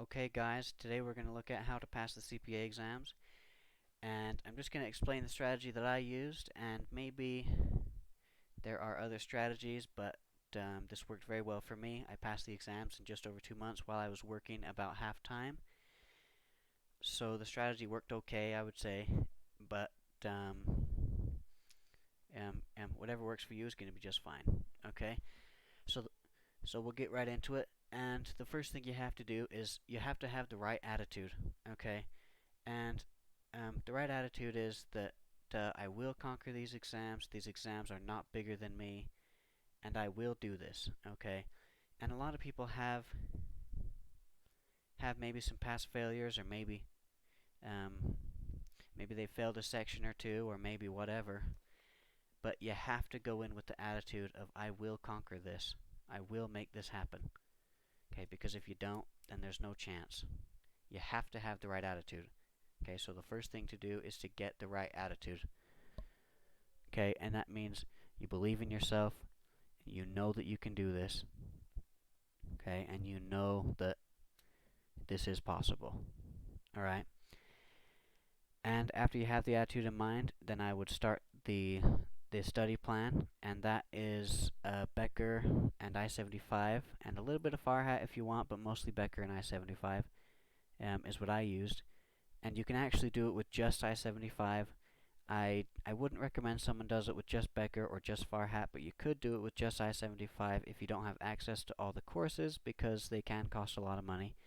Okay guys, today we're going to look at how to pass the CPA exams, and I'm just going to explain the strategy that I used, and maybe there are other strategies, but this worked very well for me. I passed the exams in just over 2 months while I was working about half time, so the strategy worked okay, I would say, but whatever works for you is going to be just fine. Okay, so so we'll get right into it, and the first thing you have to do is you have to have the right attitude. Okay, and the right attitude is that I will conquer these exams. These exams are not bigger than me, and I will do this. Okay, and a lot of people have maybe some past failures, or um, maybe they failed a section or two, or maybe whatever. But you have to go in with the attitude of I will conquer this. I will make this happen. Okay, because if you don't, then there's no chance. You have to have the right attitude. Okay, so the first thing to do is to get the right attitude. Okay, and that means you believe in yourself, you know that you can do this. Okay, and you know that this is possible. Alright, and after you have the attitude in mind, then I would start the study plan, and that is Becker and I-75, and a little bit of Farhat if you want, but mostly Becker and I-75 is what I used. And you can actually do it with just I-75. I wouldn't recommend someone does it with just Becker or just Farhat, but you could do it with just I-75 if you don't have access to all the courses, because they can cost a lot of money.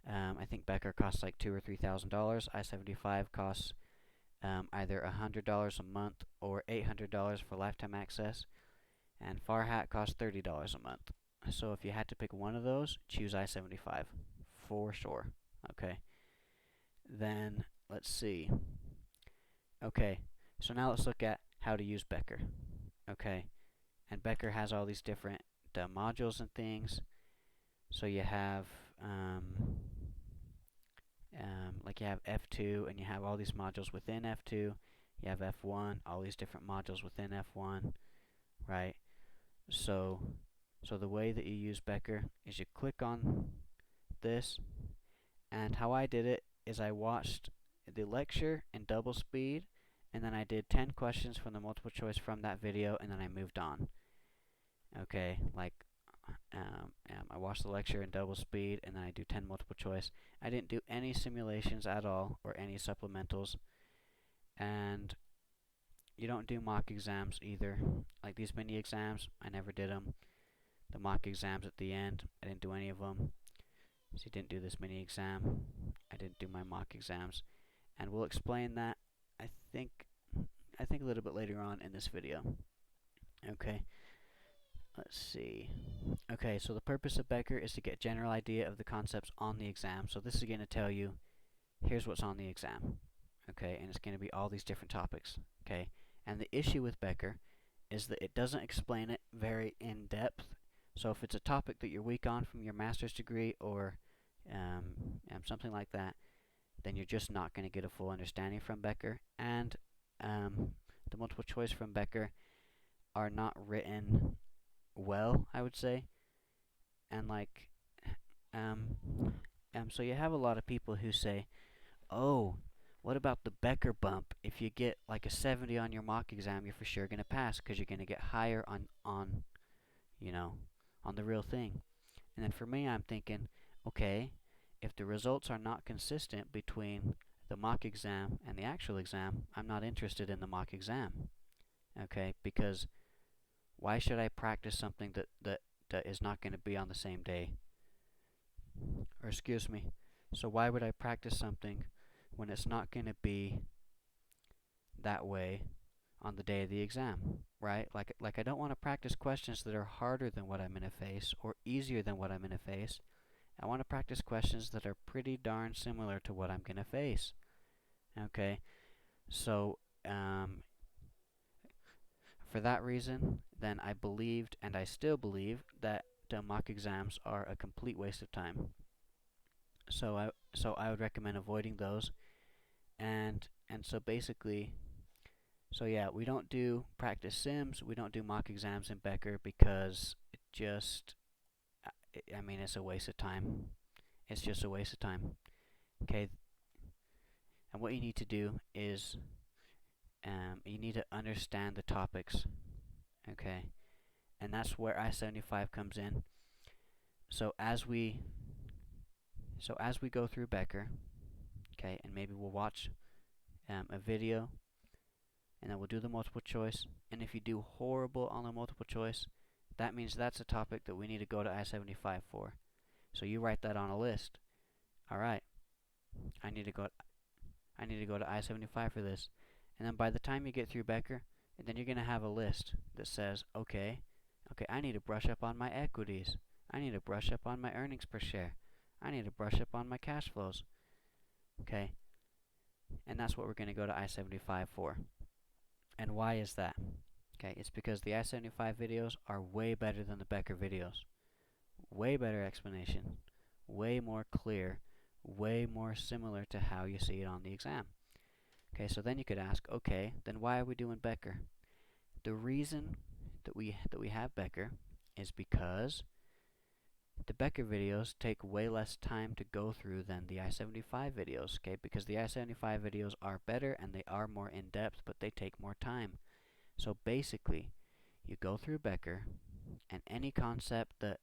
I think Becker costs like $2,000 or $3,000. I-75 costs either $100 a month or $800 for lifetime access, and Farhat costs $30 a month. So if you had to pick one of those, choose I-75 for sure. Okay. Then let's see. Okay, so now let's look at how to use Becker. Okay, and Becker has all these different modules and things. So you have like you have F2, and you have all these modules within F2. You have F1, all these different modules within F1, right? So the way that you use Becker is you click on this, and how I did it is I watched the lecture in double speed, and then I did 10 questions from the multiple choice from that video, and then I moved on. Okay, like I watched the lecture in double speed, and then I do 10 multiple choice. I didn't do any simulations at all, or any supplementals, and you don't do mock exams either. Like these mini exams, I never did them. The mock exams at the end, I didn't do any of them. So you didn't do this mini exam. I didn't do my mock exams, and we'll explain that I think a little bit later on in this video. Okay, let's see. Okay, so the purpose of Becker is to get a general idea of the concepts on the exam. So this is going to tell you, here's what's on the exam. Okay, and it's going to be all these different topics. Okay, and the issue with Becker is that it doesn't explain it very in depth. So if it's a topic that you're weak on from your master's degree, or something like that, then you're just not going to get a full understanding from Becker. And the multiple choice from Becker are not written well, I would say. And like, so you have a lot of people who say, oh, what about the Becker bump? If you get like a 70 on your mock exam, you're for sure going to pass, because you're going to get higher on on the real thing. And then for me, I'm thinking, okay, if the results are not consistent between the mock exam and the actual exam, I'm not interested in the mock exam. Okay, because why should I practice something that is not going to be on the same day? Or excuse me, so why would I practice something when it's not going to be that way on the day of the exam, right? Like I don't want to practice questions that are harder than what I'm going to face, or easier than what I'm going to face. I want to practice questions that are pretty darn similar to what I'm going to face. Okay, so for that reason, then I believed, and I still believe, that mock exams are a complete waste of time. So I would recommend avoiding those. And so basically, so yeah, we don't do practice sims, we don't do mock exams in Becker, because it just, I mean, it's a waste of time. It's just a waste of time. Okay, and what you need to do is you need to understand the topics. Okay, and that's where I-75 comes in. So as we go through Becker, okay, and maybe we'll watch a video, and then we'll do the multiple choice. And if you do horrible on the multiple choice, that means that's a topic that we need to go to I-75 for. So you write that on a list. All right, I need to go to I-75 for this. And then by the time you get through Becker, then you're going to have a list that says, okay, I need to brush up on my equities. I need to brush up on my earnings per share. I need to brush up on my cash flows. Okay, and that's what we're going to go to I-75 for. And why is that? Okay, it's because the I-75 videos are way better than the Becker videos. Way better explanation, way more clear, way more similar to how you see it on the exam. Okay, so then you could ask, okay, then why are we doing Becker? The reason that we have Becker is because the Becker videos take way less time to go through than the I-75 videos, okay? Because the I-75 videos are better and they are more in-depth, but they take more time. So basically, you go through Becker, and any concept that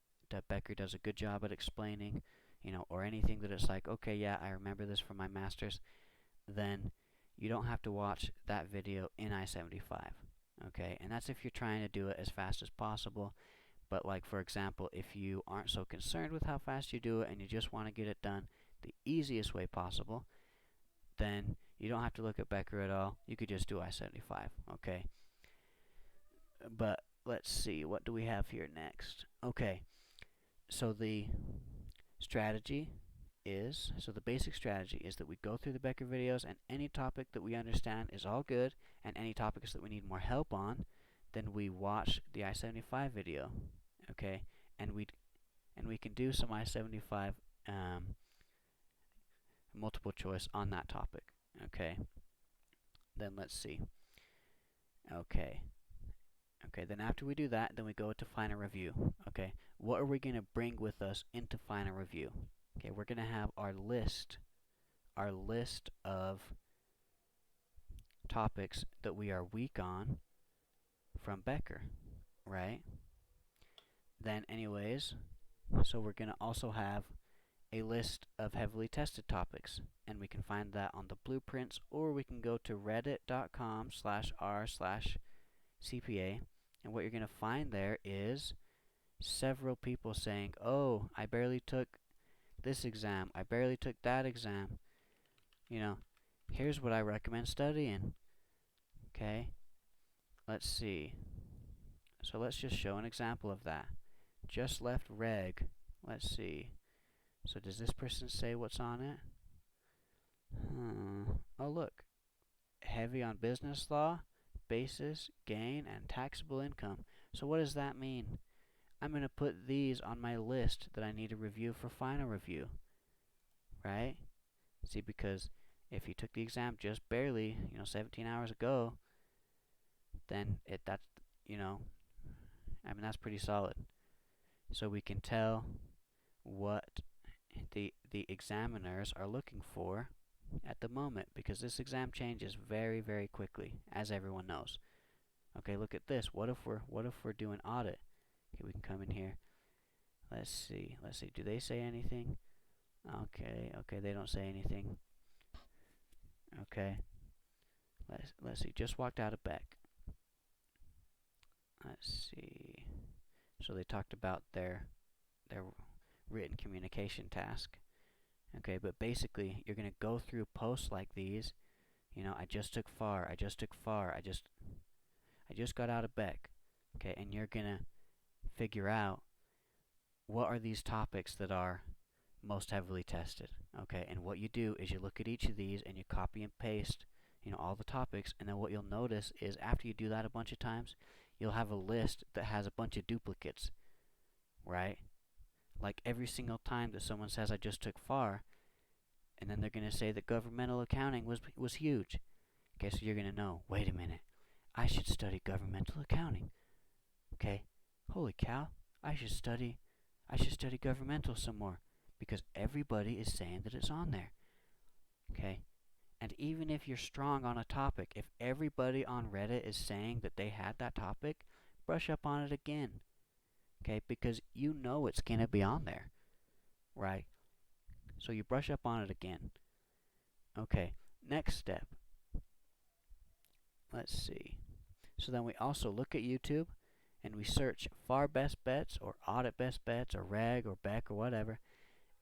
Becker does a good job at explaining, or anything that it's like, okay, yeah, I remember this from my master's, then you don't have to watch that video in I-75, okay? And that's if you're trying to do it as fast as possible. But like, for example, if you aren't so concerned with how fast you do it and you just want to get it done the easiest way possible, then you don't have to look at Becker at all. You could just do I-75, okay? But let's see, what do we have here next? Okay, so the basic strategy is that we go through the Becker videos, and any topic that we understand is all good, and any topics that we need more help on, then we watch the I-75 video, okay? And we can do some I-75 multiple choice on that topic, okay? Then let's see. Okay, then after we do that, then we go to final review, okay? What are we going to bring with us into final review? Okay, we're going to have our list of topics that we are weak on from Becker, right? Then anyways, so we're going to also have a list of heavily tested topics, and we can find that on the blueprints, or we can go to reddit.com/r/CPA, and what you're going to find there is several people saying, oh, I barely took this exam, I barely took that exam, here's what I recommend studying. Okay, let's see. So let's just show an example of that. Just left reg. Let's see. So does this person say what's on it? Oh, look. Heavy on business law, basis, gain, and taxable income. So what does that mean? I'm going to put these on my list that I need to review for final review, right? See, because if you took the exam just barely, 17 hours ago, then that's pretty solid. So we can tell what the examiners are looking for at the moment, because this exam changes very, very quickly, as everyone knows. Okay, look at this. What if we're doing audit? Okay, we can come in here. Let's see. Do they say anything? Okay, they don't say anything. Okay. Let's see. Just walked out of Beck. Let's see. So they talked about their written communication task. Okay, but basically you're going to go through posts like these. I just took FAR. I just got out of Beck. Okay, and you're going to figure out what are these topics that are most heavily tested. Okay, and what you do is you look at each of these and you copy and paste, all the topics, and then what you'll notice is after you do that a bunch of times, you'll have a list that has a bunch of duplicates, right? Like every single time that someone says I just took FAR, and then they're going to say that governmental accounting was huge. Okay, so you're going to know, wait a minute, I should study governmental accounting. Okay, holy cow, I should study governmental some more. because everybody is saying that it's on there. Okay? And even if you're strong on a topic, if everybody on Reddit is saying that they had that topic, brush up on it again. Okay? Because you know it's going to be on there. Right? So you brush up on it again. Okay, next step. Let's see. So then we also look at YouTube and we search FAR best bets or audit best bets or reg or Beck or whatever.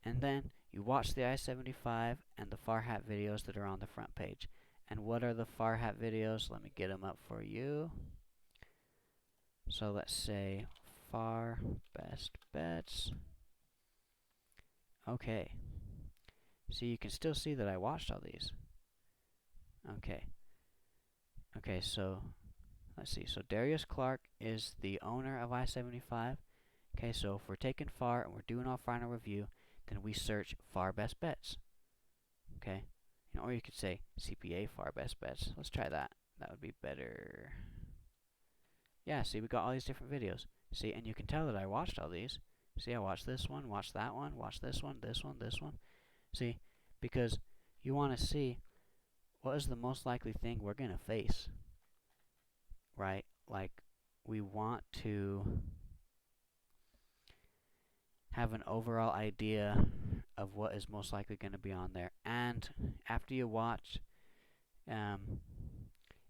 And then you watch the I-75 and the FAR hat videos that are on the front page. And what are the FAR hat videos? Let me get them up for you. So let's say FAR best bets. Okay. So you can still see that I watched all these. Okay. Okay, so let's see. So Darius Clark is the owner of I-75. Okay, so if we're taking FAR and we're doing our final review, then we search FAR best bets. Okay, or you could say CPA FAR best bets. Let's try that. That would be better. Yeah, see, we got all these different videos. See, and you can tell that I watched all these. See, I watched this one, watched that one, watched this one, this one, this one. See, because you want to see what is the most likely thing we're going to face. Right? Like, we want to have an overall idea of what is most likely going to be on there. And after you watch,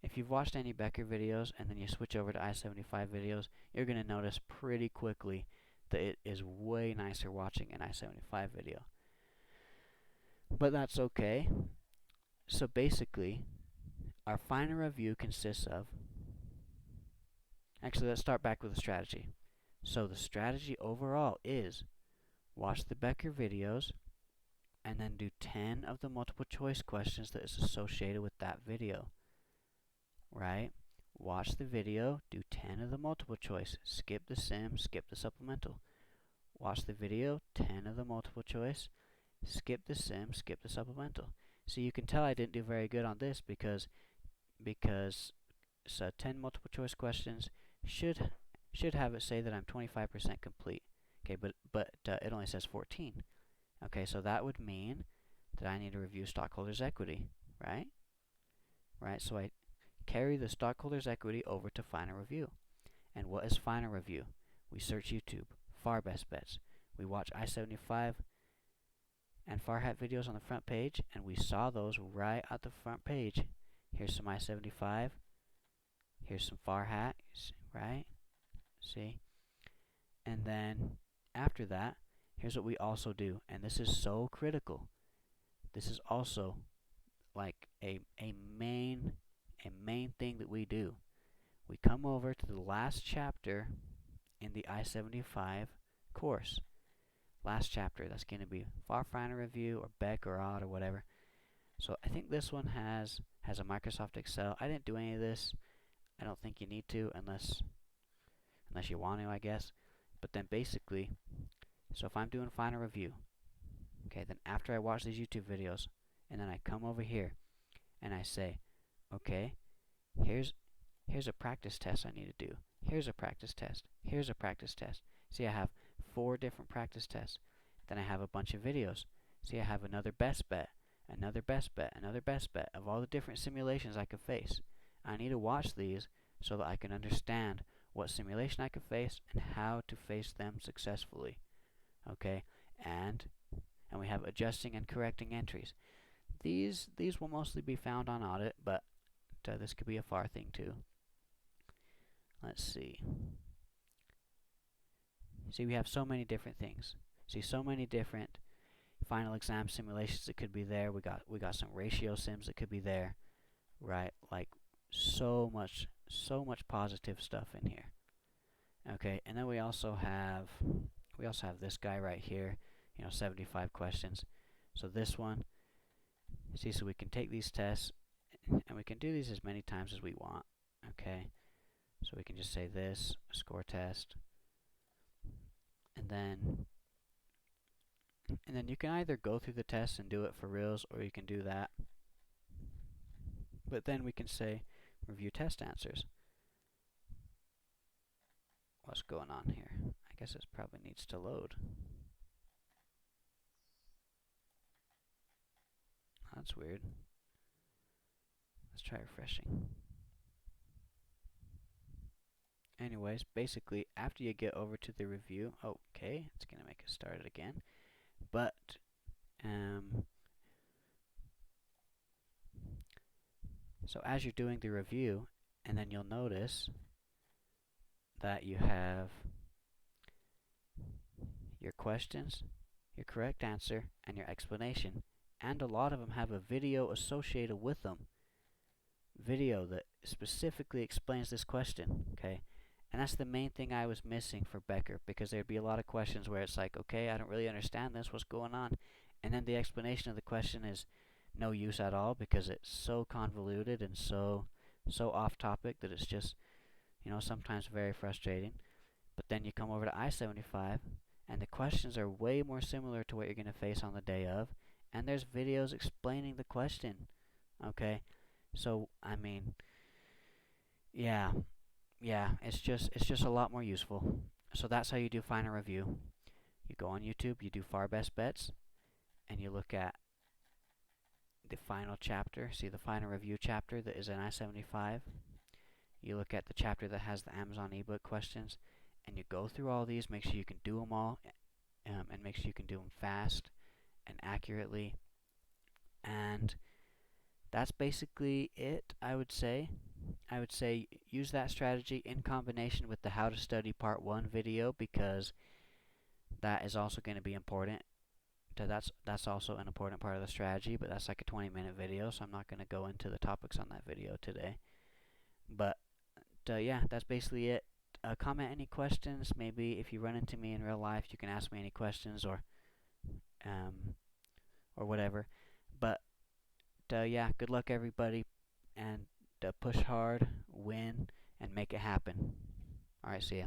if you've watched any Becker videos and then you switch over to I-75 videos, you're going to notice pretty quickly that it is way nicer watching an I-75 video. But that's okay. So basically, our final review consists of... Actually, let's start back with the strategy. So the strategy overall is watch the Becker videos and then do 10 of the multiple choice questions that is associated with that video. Right? Watch the video, do 10 of the multiple choice, skip the sim, skip the supplemental. Watch the video, 10 of the multiple choice, skip the sim, skip the supplemental. So you can tell I didn't do very good on this because so 10 multiple choice questions should have it say that I'm 25% complete. Okay, but it only says 14. Okay, so that would mean that I need to review stockholders' equity, right? Right, so I carry the stockholders' equity over to final review. And what is final review? We search YouTube, FAR best bets. We watch I-75 and FAR hat videos on the front page, and we saw those right at the front page. Here's some I-75. Here's some FAR hats, right? See? And then after that, here's what we also do, and this is so critical. This is also like a main thing that we do. We come over to the last chapter in the I-75 course. Last chapter, that's going to be FAR final review or Beck or Odd or whatever. So I think this one has a Microsoft Excel. I didn't do any of this. I don't think you need to unless you want to, I guess. But then basically, so if I'm doing final review, okay, then after I watch these YouTube videos, and then I come over here and I say, okay, here's a practice test I need to do. Here's a practice test. Here's a practice test. See, I have 4 different practice tests. Then I have a bunch of videos. See, I have another best bet, another best bet, another best bet of all the different simulations I could face. I need to watch these so that I can understand what simulation I could face and how to face them successfully. Okay, and we have adjusting and correcting entries. These will mostly be found on audit, but this could be a FAR thing too. Let's see. See, we have so many different things. See, so many different final exam simulations that could be there. We got some ratio sims that could be there, right? Like so much positive stuff in here. Okay, and then we also have this guy right here. 75 questions. So this one, see, so we can take these tests and we can do these as many times as we want. Okay, so we can just say this score test, and then you can either go through the test and do it for reals, or you can do that. But then we can say review test answers. What's going on here? I guess it probably needs to load. That's weird. Let's try refreshing. Anyways, basically, after you get over to the review, okay, it's going to make us start it again. But, so as you're doing the review, and then you'll notice that you have your questions, your correct answer, and your explanation. And a lot of them have a video associated with them. Video that specifically explains this question, okay? And that's the main thing I was missing for Becker, because there'd be a lot of questions where it's like, okay, I don't really understand this, what's going on? And then the explanation of the question is no use at all, because it's so convoluted and so off topic that it's just, sometimes very frustrating. But then you come over to I-75, and the questions are way more similar to what you're going to face on the day of, and there's videos explaining the question, okay? So, I mean, yeah, it's just a lot more useful. So that's how you do final review. You go on YouTube, you do far best bets, and you look at the final chapter. See the final review chapter that is in I-75. You look at the chapter that has the Amazon ebook questions, and you go through all these, make sure you can do them all, and make sure you can do them fast and accurately. And that's basically it, I would say. I would say use that strategy in combination with the How to Study Part 1 video, because that is also going to be important. That's also an important part of the strategy, but that's like a 20-minute video, so I'm not going to go into the topics on that video today. But yeah, that's basically it. Comment any questions. Maybe if you run into me in real life, you can ask me any questions or whatever. But yeah, good luck everybody, and push hard, win, and make it happen. Alright, see ya.